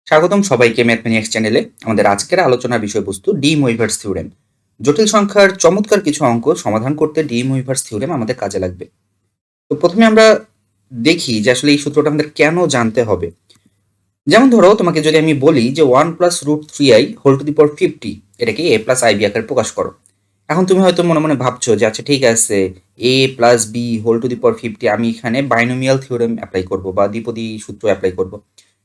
স্বাগতম সবাইকে ম্যাথমেটিক্স চ্যানেলে। আমাদের আজকের আলোচনার বিষয়বস্তু ডি মুইভার্স থিওরেম। জটিল সংখ্যার চমৎকার কিছু অঙ্ক সমাধান করতে ডি মুইভার্স থিওরেম আমাদের কাজে লাগবে। তো প্রথমে আমরা দেখি যে আসলে এই সূত্রটা আমাদের কেন জানতে হবে। যেমন ধরো তোমাকে যদি আমি বলি যে 1+√3i whole to the power 50 এটাকে a প্লাস আইবি আকারে প্রকাশ করো। এখন তুমি হয়তো মনে মনে ভাবছো যে আচ্ছা ঠিক আছে, a plus B whole to the power 50 আমি এখানে বাইনোমিয়াল থিওরেম অ্যাপ্লাই করব বা দ্বিপদী সূত্র অ্যাপ্লাই করব।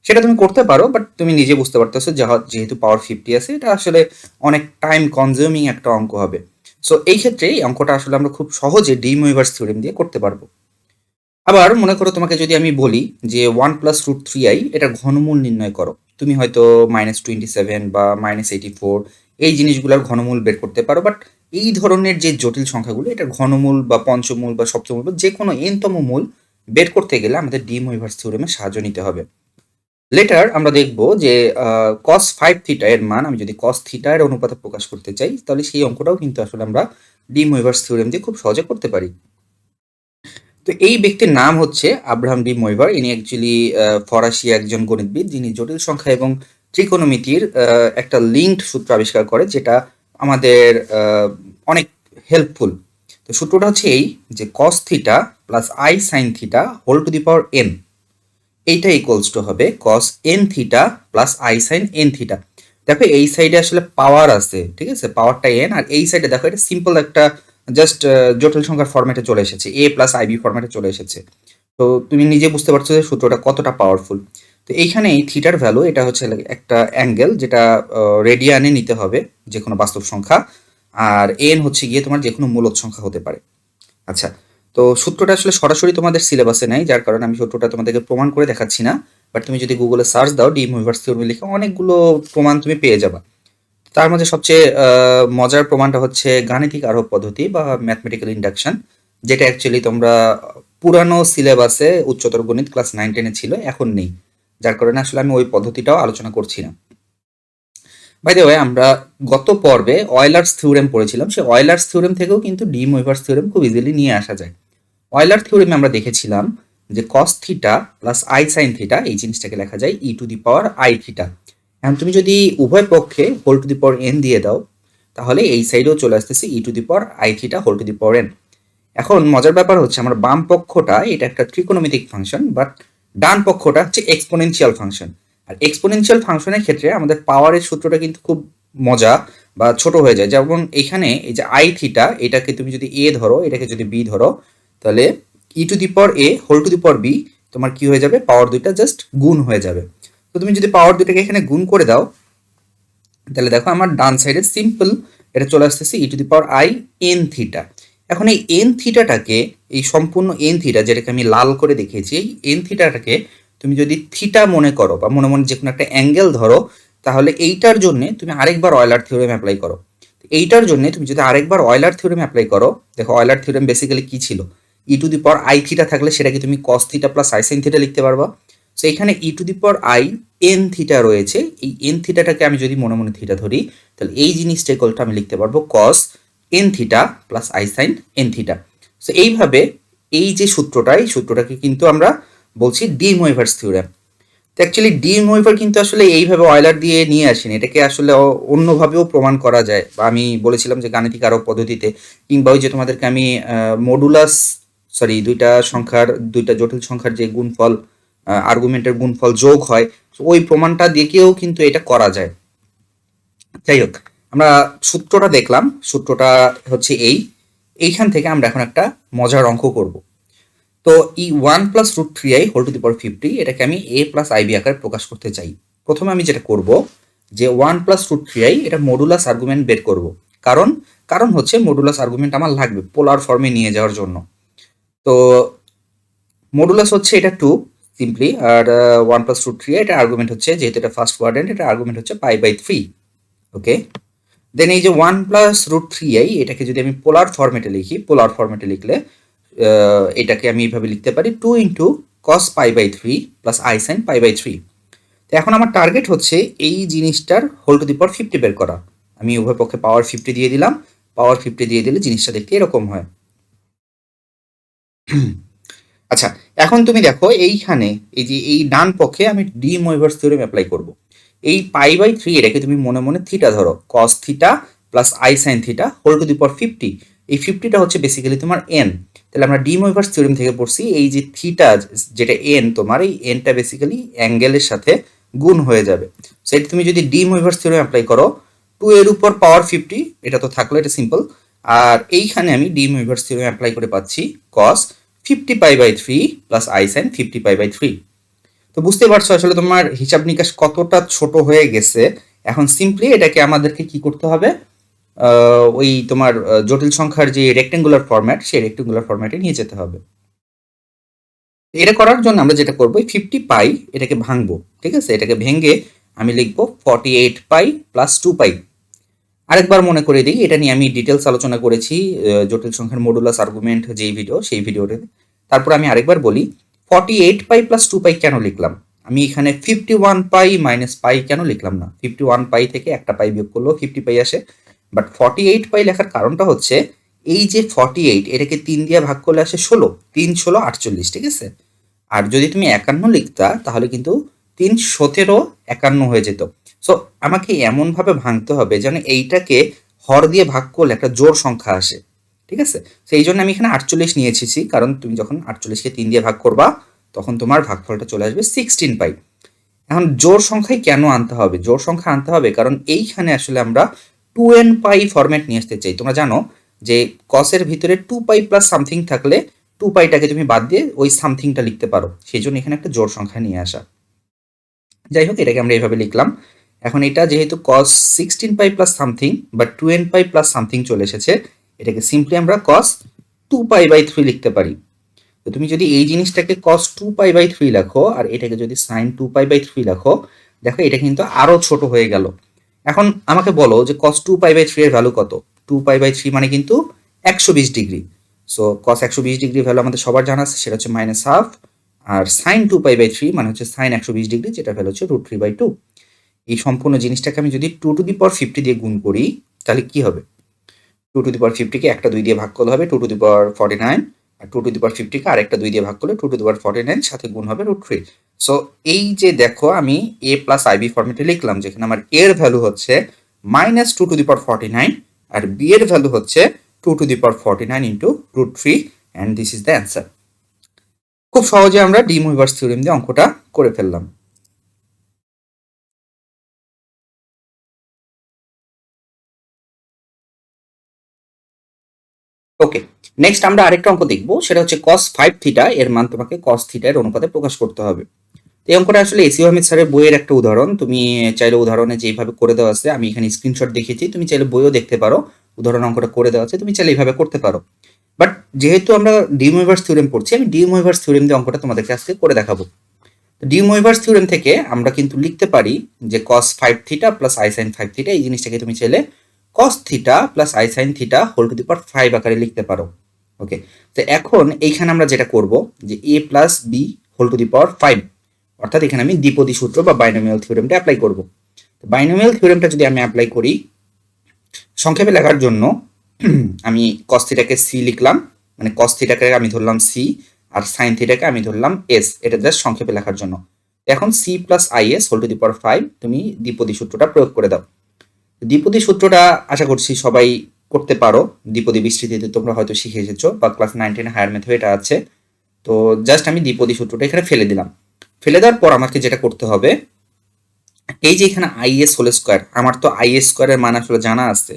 সেটা তুমি করতে পারো, বাট তুমি নিজে বুঝতে পারতেছো যেহেতু পাওয়ার 50 আছে, এটা আসলে অনেক টাইম কনজিউমিং একটা অঙ্ক হবে। সো এই ক্ষেত্রে এই অঙ্কটা আসলে আমরা খুব সহজে ডি মুইভার্স থিওরেম দিয়ে করতে পারবো। আবার মনে করো তোমাকে যদি আমি বলি যে 1+√3i এটার ঘনমূল নির্ণয় করো। তুমি হয়তো -27 বা -84 এই জিনিসগুলোর ঘনমূল বের করতে পারো, বাট এই ধরনের যে জটিল সংখ্যাগুলো এটার ঘনমূল বা পঞ্চমূল বা সপ্তমূল বা যে কোনো এনতম মূল বের করতে গেলে আমাদের ডি মুইভার্স থিওরেমের সাহায্য নিতে হবে। লেটার আমরা দেখব যে cos 5 থিটা এর মান আমি যদি cos থিটা এর অনুপাতে প্রকাশ করতে চাই, তাহলে সেই অঙ্কটাও কিন্তু আসলে আমরা ডি মুইভার্স থিওরেম দিয়ে খুব সহজে করতে পারি। তো এই ব্যক্তির নাম হচ্ছে আব্রাহাম ডি মইভার। ইনি অ্যাকচুয়ালি ফরাসি একজন গণিতবিদ, যিনি জটিল সংখ্যা এবং ত্রিকোণমিতির একটা লিঙ্কড সূত্র আবিষ্কার করে, যেটা আমাদের অনেক হেল্পফুল। তো সূত্রটা হচ্ছে এই যে cos theta plus i sine theta whole to the power n, এইটা ইকুয়ালস টু হবে cos n theta plus i sine n theta. দেখো এই সাইডে আসলে পাওয়ার আছে, ঠিক আছে, পাওয়ারটা n, আর এই সাইডে দেখো এটা সিম্পল একটা জাস্ট জটিল সংখ্যার ফরম্যাটে চলে এসেছে, a প্লাস আইবি ফরম্যাটে চলে এসেছে। তো তুমি নিজে বুঝতে পারছো যে সূত্রটা কতটা পাওয়ারফুল। তো এইখানে এই থিটার ভ্যালু এটা হচ্ছে একটা অ্যাঙ্গেল, যেটা রেডিয়ানে নিতে হবে যে কোনো বাস্তব সংখ্যা, আর এন হচ্ছে গিয়ে তোমার যে কোনো মূলদ সংখ্যা হতে পারে। আচ্ছা, তো সূত্রটা আসলে সরাসরি তোমাদের সিলেবাসে নাই, যার কারণে আমি সূত্রটা তোমাদেরকে প্রমাণ করে দেখাচ্ছি না। বাট তুমি যদি গুগলে সার্চ দাও ডি মুইভার্স থিওরেম লিখে, অনেকগুলো প্রমাণ তুমি পেয়ে যাবা। তার মধ্যে সবচেয়ে মজার প্রমাণটা হচ্ছে গাণিতিক আরোহ পদ্ধতি বা ম্যাথমেটিক্যাল ইন্ডাকশন, যেটা অ্যাকচুয়ালি তোমরা পুরানো সিলেবাসে উচ্চতর গণিত ক্লাস 9-10 ছিল, এখন নেই। যার কারণে আসলে আমি ওই পদ্ধতিটাও আলোচনা করছি না। বাই দ্য ওয়ে, আমরা গত পর্বে অয়লার্স থিওরেম পড়েছিলাম, সেই অয়লার্স থিওরেম থেকেও কিন্তু ডি মুইভার্স থিওরেম খুব ইজিলি নিয়ে আসা যায়। অয়লার থিওরেমে আমরা দেখেছিলাম যে cos theta plus i sine theta এই জিনিসটাকে লেখা যায় e to the power i theta. এখন তুমি যদি উভয় পক্ষে whole to the power n দিয়ে দাও, তাহলে এই সাইডেও চলে আসতেছে e to the power i theta whole to the power n. এখন মজার ব্যাপার হচ্ছে আমার বাম পক্ষটা এটা একটা ত্রিকোণমিতিক ফাংশন, বাট ডান পক্ষটা হচ্ছে এক্সপোনেনশিয়াল ফাংশন। আর এক্সপোনেনশিয়াল ফাংশনের ক্ষেত্রে আমাদের পাওয়ারের সূত্রটা কিন্তু খুব মজা বা ছোট হয়ে যায়। যেমন এখানে এই যে আই থিটা, এটাকে তুমি যদি এ ধরো, এটাকে যদি বি ধরো, তাহলে e to the power a whole to the power B তোমার কি হয়ে যাবে, পাওয়ার দুইটা জাস্ট গুণ হয়ে যাবে। তো তুমি যদি পাওয়ার দুইটাকে এখানে গুণ করে দাও, তাহলে দেখো আমার ডান সাইডে সিম্পল এটা চলে আসতেছে e to the power i n theta. এখন এই এন থিটাটাকে, এই সম্পূর্ণ এন থিটা যেটাকে আমি লাল করে দেখিয়েছি, এই এন থিটাটাকে তুমি যদি থিটা মনে করো বা মনে মনে যে কোনো একটা অ্যাঙ্গেল ধরো, তাহলে এইটার জন্য তুমি আরেকবার অয়লার থিওরেম অ্যাপ্লাই করো। এইটার জন্য তুমি যদি আরেকবার অয়লার থিওরেম অ্যাপ্লাই করো, দেখো অয়লার থিওরেম বেসিক্যালি কি ছিল, e to the power i theta থাকলে সেটাকে তুমি cos theta plus i sine theta লিখতে পারবা। সো এখানে e to the power i n theta রয়েছে, এই এন থিটাটাকে আমি যদি মনে মনে থিটা ধরি, তাহলে এই জিনিসটা ইকুয়ালটা আমি লিখতে পারবো cos n theta plus i sine n theta. So এইভাবে এই যে সূত্রটা, এই সূত্রটাকে কিন্তু আমরা বলছি ডি মুইভার্স থিওরেম। তো অ্যাকচুয়ালি ডি মুইভার কিন্তু আসলে এইভাবে অয়লার দিয়ে নিয়ে আসেনি, এটাকে আসলে অন্যভাবেও প্রমাণ করা যায়, বা আমি বলেছিলাম যে গাণিতিক আরোহ পদ্ধতিতে, কিংবা ওই যে তোমাদেরকে আমি মডুলাস, সরি দুইটা জটিল সংখ্যার যে গুণফল, আর্গুমেন্টের গুণফল যোগ হয়, ওই প্রমাণটা দিয়েও কিন্তু এটা করা যায়। যাই হোক, আমরা সূত্রটা দেখলাম, সূত্রটা হচ্ছে এইখান থেকে আমরা এখন একটা মজার অঙ্ক করব। তো ই 1+√3i whole to the power 50 এটাকে আমি a প্লাস আইবি আকারে প্রকাশ করতে চাই। প্রথমে আমি যেটা করব যে 1+√3i এটা মডুলাস আর্গুমেন্ট বের করব। কারণ কারণ হচ্ছে মডুলাস আর্গুমেন্ট আমার লাগবে পোলার ফর্মে নিয়ে যাওয়ার জন্য। তো মডুলাস হচ্ছে এটা 2 সিম্পলি, আর 1+√3i এটা আর্গুমেন্ট হচ্ছে, যেহেতু এটা ফার্স্ট কোয়াড্রেন্ট, এটা আর্গুমেন্ট হচ্ছে π/3। ওকে, দেন এই যে 1+√3i এটাকে যদি আমি পোলার ফর্মেটে লিখি, পোলার ফর্মেটে লিখলে এটাকে আমি এইভাবে লিখতে পারি 2 into cos π/3 plus i sine π/3। তো এখন আমার টার্গেট হচ্ছে এই জিনিসটার হোল টু দি পাওয়ার 50 বের করা। আমি উভয় পক্ষে পাওয়ার 50 দিয়ে দিলাম, পাওয়ার 50 দিয়ে দিলে জিনিসটা দেখতে এরকম হয়। আচ্ছা, এখন তুমি দেখো এইখানে এই যে এই ডান পক্ষে আমি ডি মোইভার্স থিওরেম অ্যাপ্লাই করব। এই π/3 এটাকে তুমি মনে মনে থিটা ধরো, cos theta plus i sine theta whole to the power 50। এই 50টা হচ্ছে বেসিক্যালি তোমার এন। তাহলে আমরা ডি মোইভার্স থিওরেম থেকে পড়ছি এই যে থিটা যেটা এন, তোমার এই এনটা বেসিক্যালি অ্যাঙ্গেলের সাথে গুণ হয়ে যাবে। সেটা তুমি যদি ডি মোইভার্স থিওরেম অ্যাপ্লাই করো 2 এর উপর পাওয়ার 50, এটা তো থাকলো, এটা সিম্পল। আর এইখানে আমি ডি মোইভার্স থিওরেম অ্যাপ্লাই করে পাচ্ছি cos 50π/3 প্লাস আই সাইন 50π/3। তো বুঝতে পারছো আসলে তোমার হিসাব নিকাশ কতটা ছোট হয়ে গেছে। এখন সিম্পলি এটাকে আমাদেরকে কি করতে হবে, ওই তোমার জটিল সংখ্যার যে রেক্টেঙ্গুলার ফরম্যাট, সেই রেক্টেঙ্গুলার ফরম্যাটে নিয়ে যেতে হবে। এটা করার জন্য আমরা যেটা করবো 50π এটাকে ভাঙবো, ঠিক আছে? এটাকে ভেঙে আমি লিখবো 48π প্লাস 2π। আরেকবার মনে করে দিই, এটা নিয়ে আমি ডিটেলস আলোচনা করেছি জটিল সংখ্যার মডুলাস আর্গুমেন্ট যেই ভিডিও, সেই ভিডিওতে। তারপর আমি আরেকবার বলি 48π প্লাস 2π কেন লিখলাম, আমি এখানে 51π মাইনাস পাই কেন লিখলাম না? 51π থেকে একটা পাই বিয়োগ করলেও 50π আসে। বাট 48π লেখার কারণটা হচ্ছে এই যে 48 এটাকে 3 দিয়ে ভাগ করলে আসে 16, 3 16 48, ঠিক আছে? আর যদি তুমি 51 লিখতা তাহলে কিন্তু 3 17 51 হয়ে যেত। সো আমাকে এমনভাবে ভাঙতে হবে যেন এইটাকে হর দিয়ে ভাগ করলে একটা জোড় সংখ্যা আসে, ঠিক আছে? তো এই জন্য আমি এখানে 48 নিয়েছি, কারণ তুমি যখন 48কে 3 দিয়ে ভাগ করবা তখন তোমার ভাগফলটা চলে আসবে 16π। এখন জোড় সংখ্যায় কেন আনতে হবে? জোড় সংখ্যা আনতে হবে কারণ এইখানে আসলে আমরা 2nπ ফরম্যাট নিয়ে আসতে চাই। তোমরা জানো যে কসের ভিতরে 2π প্লাস সামথিং থাকলে 2πটাকে তুমি বাদ দিয়ে ওই সামথিংটা লিখতে পারো, সেই জন্য এখানে একটা জোড় সংখ্যা নিয়ে আসা। যাই হোক, এটাকে আমরা এইভাবে লিখলাম। এখন এটা যেহেতু cos 16π প্লাস সামথিং বা 2nπ প্লাস সামথিং চলে এসেছে, এটাকে সিম্পলি আমরা cos 2π/3 লিখতে পারি। তো তুমি যদি এই জিনিসটাকে cos 2π/3 লেখো আর এটাকে যদি sin 2π/3 লেখো, দেখো এটা কিন্তু আরো ছোট হয়ে গেল। এখন আমাকে বলো যে cos 2π/3 এর ভ্যালু কত? 2π/3 মানে কিন্তু 120 degree. So cos 120 degree value আমাদের সবার জানা আছে, সেটা হচ্ছে -12। আর sin 2π/3 মানে হচ্ছে sin 120 ডিগ্রি, যেটা ভ্যালু হচ্ছে √3/2। এই সম্পূর্ণ জিনিসটাকে আমি যদি 2 টু দি পাওয়ার 50 দিয়ে গুণ করি তাহলে কি হবে? 2 টু দি পাওয়ার 50 কে একটা 2 দিয়ে ভাগ করলে হবে 2 to the power 49, R 2 to the power 50 কে আরেকটা 2 দিয়ে ভাগ করলে 2 টু দি পাওয়ার 49, সাথে গুণ হবে √3। সো এই যে দেখো আমি a প্লাস আইবি ফরম্যাটে লিখলাম, যেখানে আমার a এর ভ্যালু হচ্ছে -2 টু দি পাওয়ার 49 আর b এর ভ্যালু হচ্ছে 2 to the power 49 into √3, and this is the answer. খুব সহজে আমরা ডি মুইভার্স থিওরেম দিয়ে অঙ্কটা করে ফেললাম। ওকে, নেক্সট আমরা আরেকটা অঙ্ক দেখবো, সেটা হচ্ছে cos 5 থিটা এর মান তোমাকে cos থিটা এর অনুপাতে প্রকাশ করতে হবে। এই অঙ্কটা আসলে এসিও আহমেদ স্যারের বইয়ের একটা উদাহরণ। তুমি চাইলে উদাহরণে যেভাবে করে দেওয়া আছে, আমি এখানে স্ক্রিনশট দেখেছি, তুমি চাইলে বইও দেখতে পারো। উদাহরণ অঙ্কটা করে দেওয়া আছে, তুমি চাইলে এইভাবে করতে পারো। বাট যেহেতু আমরা ডি মুইভার্স থিওরেম পড়ছি, আমি ডি মুইভার্স থিওরেম দিয়ে অঙ্কটা তোমাদেরকে আজকে করে দেখাবো। ডি মুইভার্স থিওরেম থেকে আমরা কিন্তু লিখতে পারি যে cos 5 theta plus i sine 5 theta, এই জিনিসটাকে তুমি চাইলে cos theta plus i sine theta whole to the power 5 আকারে লিখতে পারো। ওকে, তো এখন এইখানে আমরা যেটা করব যে a plus B whole to the power 5, অর্থাৎ এখানে আমি দ্বিপদী সূত্র বা বাইনোমিয়াল থিওরেমটা অ্যাপ্লাই করব। বাইনোমিয়াল থিওরেমটা যদি আমি অ্যাপ্লাই করি, সংক্ষেপে লেখার জন্য আমি cos থিটাকে c লিখলাম, মানে cos থিটাকে আমি ধরলাম c আর sin থিটাকে আমি ধরলাম s, এটা জাস্ট সংক্ষেপে লেখার জন্য। এখন c plus is whole to the power 5 তুমি দ্বিপদী সূত্রটা প্রয়োগ করে দাও। দ্বিপদী সূত্রটা আশা করছি সবাই করতে পারো, দ্বিপদী বিস্তৃতিতে তোমরা হয়তো শিখে এসেছো বা ক্লাস 9 10 হায়ার ম্যাথে এটা আছে। তো জাস্ট আমি দ্বিপদী সূত্রটা এখানে ফেলে দিলাম। ফেলে দেওয়ার পর আমাকে যেটা করতে হবে, এই যে এখানে is হোল স্কয়ার, আমার তো is স্কয়ারের মান আসলে জানা আছে।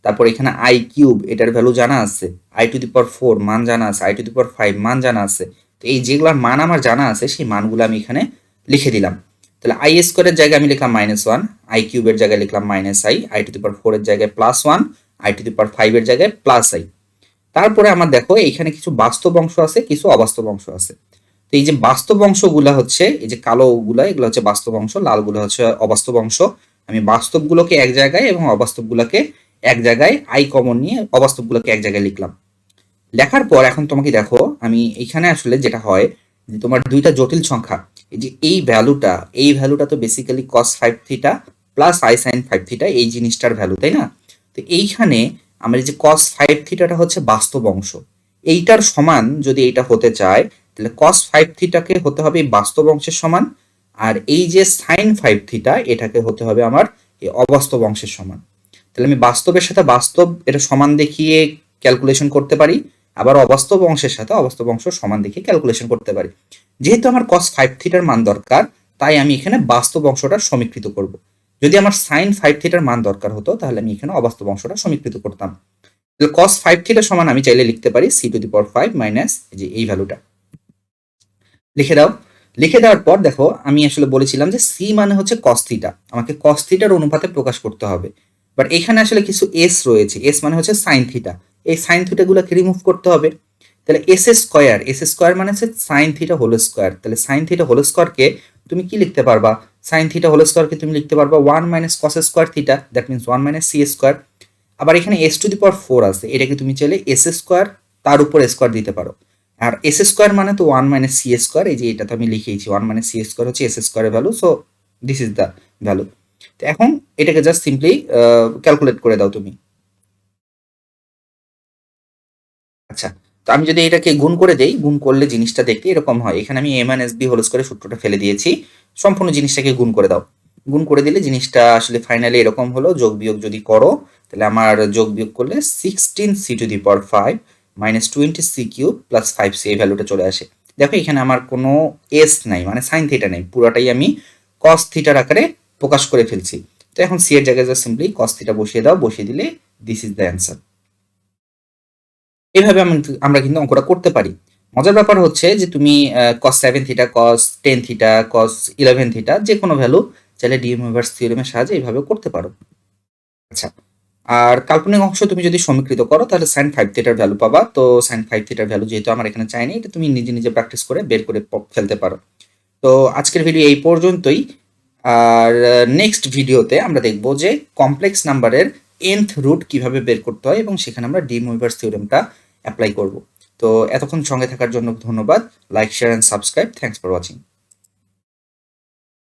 তারপর এখানে i কিউব, এটার ভ্যালু জানা আছে। i টু দি পাওয়ার 4 মান জানা আছে, i টু দি পাওয়ার 5 মান জানা আছে। তো এই যেগুলোর মান আমার জানা আছে, সেই মানগুলো আমি এখানে লিখে দিলাম। তাহলে i স্কয়ারের জায়গায় আমি লিখলাম -1, i কিউবের জায়গায় লিখলাম -i, i টু দি পাওয়ার 4 এর জায়গায় +1, i টু দি পাওয়ার 5 এর জায়গায় +i। তারপরে আমার দেখো এখানে কিছু বাস্তব অংশ আছে, কিছু অবাস্তব অংশ আছে। তো এই যে বাস্তব অংশগুলা হচ্ছে এই যে কালোগুলা, এগুলো হচ্ছে বাস্তব অংশ, লালগুলো হচ্ছে অবাস্তব অংশ। আমি বাস্তবগুলোকে এক জায়গায় এবং অবাস্তবগুলোকে এক জায়গায় আই কমন নিয়ে অবাস্তবগুলোকে এক জায়গায় লিখলাম। লেখার পর এখন তোমাকে দেখো আমি এইখানে আসলে যেটা হয় যে তোমার দুইটা জটিল সংখ্যা, এই যে এই ভ্যালুটা তো basically cos 5 theta plus i sine 5 theta, এই জিনিসটার ভ্যালু, তাই না? তো এইখানে আমার এই যে cos 5 থিটাটা হচ্ছে বাস্তব অংশ, এইটার সমান যদি এইটা হতে চায় তাহলে cos 5 থিটাকে হতে হবে এই বাস্তব অংশের সমান, আর এই যে sin 5 থিটা এটাকে হতে হবে আমার এই অবাস্তব অংশের সমান। তাহলে আমি বাস্তবের সাথে বাস্তব এটা সমান দেখিয়ে ক্যালকুলেশন করতে পারি, আবার অবাস্তব অংশের সাথে অবাস্তব অংশ সমান দেখিয়ে ক্যালকুলেশন করতে পারি। যেহেতু আমার cos 5 থিটার মান দরকার, তাই আমি এখানে বাস্তব অংশটা সমীকৃত করব। যদি আমার sin 5 থিটার মান দরকার হতো তাহলে আমি এখানে অবাস্তব অংশটা সমীকৃত করতাম। তাহলে cos 5 থিটা সমান আমি চাইলে লিখতে পারি c⁵ মাইনাস যে এই ভ্যালুটা লিখে দাও। লিখে দেওয়ার পর দেখো আমি আসলে বলেছিলাম যে c মানে হচ্ছে cos থিটা, আমাকে cos থিটার অনুপাতে প্রকাশ করতে হবে। বাট এখানে আসলে কিছু s রয়েছে, s মানে হচ্ছে sin থিটা, এই sin থিটাগুলোকে রিমুভ করতে হবে। তাহলে s স্কয়ার মানে হচ্ছে sin থিটা হোল স্কয়ার। তাহলে sin থিটা হোল স্কয়ারকে তুমি কি লিখতে পারবা? sin থিটা হোল স্কয়ারকে তুমি লিখতে পারবা 1 minus cos square theta, that means 1 minus c square. আবার এখানে s⁴ আছে, এটাকে তুমি চাইলে s স্কয়ার তার উপর স্কয়ার দিতে পারো। আর s স্কয়ার মানে তো 1 মাইনাস c স্কয়ার, এই যে এটা তো আমি লিখেইছি 1 মাইনাস c স্কয়ার হচ্ছে s স্কয়ারের value, so this is the value. তো এখন এটাকে জাস্ট সিম্পলি ক্যালকুলেট করে দাও তুমি। আচ্ছা, তো আমি যদি এটাকে গুণ করে দেই, গুণ করলে জিনিসটা দেখতে এরকম হয়। এখানে আমি a মাইনাস b হোল স্কয়ারের সূত্রটা ফেলে দিয়েছি, সম্পূর্ণ জিনিসটাকে গুণ করে দাও। গুণ করে দিলে জিনিসটা আসলে ফাইনালি এরকম হলো। যোগ বিয়োগ যদি করো তাহলে আমার যোগ বিয়োগ করলে 16c⁵ minus 20c³ plus 5c এই ভ্যালুটা চলে আসে। দেখো এখানে আমার কোনো s নাই, মানে সাইন থিটা নেই, পুরোটাই আমি cos থিটার আকারে প্রকাশ করে ফেলছি। তো এখন c এর জায়গায় জাস্ট সিম্পলি cos থিটা বসিয়ে দাও, বসিয়ে দিলে দিস ইজ দ্য অ্যান্সার। এভাবে আমরা কিন্তু অঙ্কটা করতে পারি। মজার ব্যাপার হচ্ছে যে তুমি cos 7 theta, cos 10 theta, cos 11 theta যে কোনো ভ্যালু চাইলে ডি মুইভার্স থিওরেমের সাহায্যে এইভাবে করতে পারো। আচ্ছা, আর কাল্পনিক অংশ তুমি যদি সমীকৃত করো তাহলে sin 5 থিটার ভ্যালু পাবা। তো sin 5 থিটার ভ্যালু যেহেতু আমার এখানে চাইনি, এটা তুমি নিজে নিজে প্র্যাকটিস করে বের করে ফেলতে পারো। তো আজকের ভিডিও এই পর্যন্তই। আর নেক্সট ভিডিওতে আমরা দেখব যে কমপ্লেক্স নাম্বারের nth রুট কিভাবে বের করতে হয় এবং সেখানে আমরা ডি মুইভার্স থিওরেমটা অ্যাপ্লাই করব। তো এতক্ষণ সঙ্গে থাকার জন্য ধন্যবাদ। Like, share and subscribe. Thanks for watching.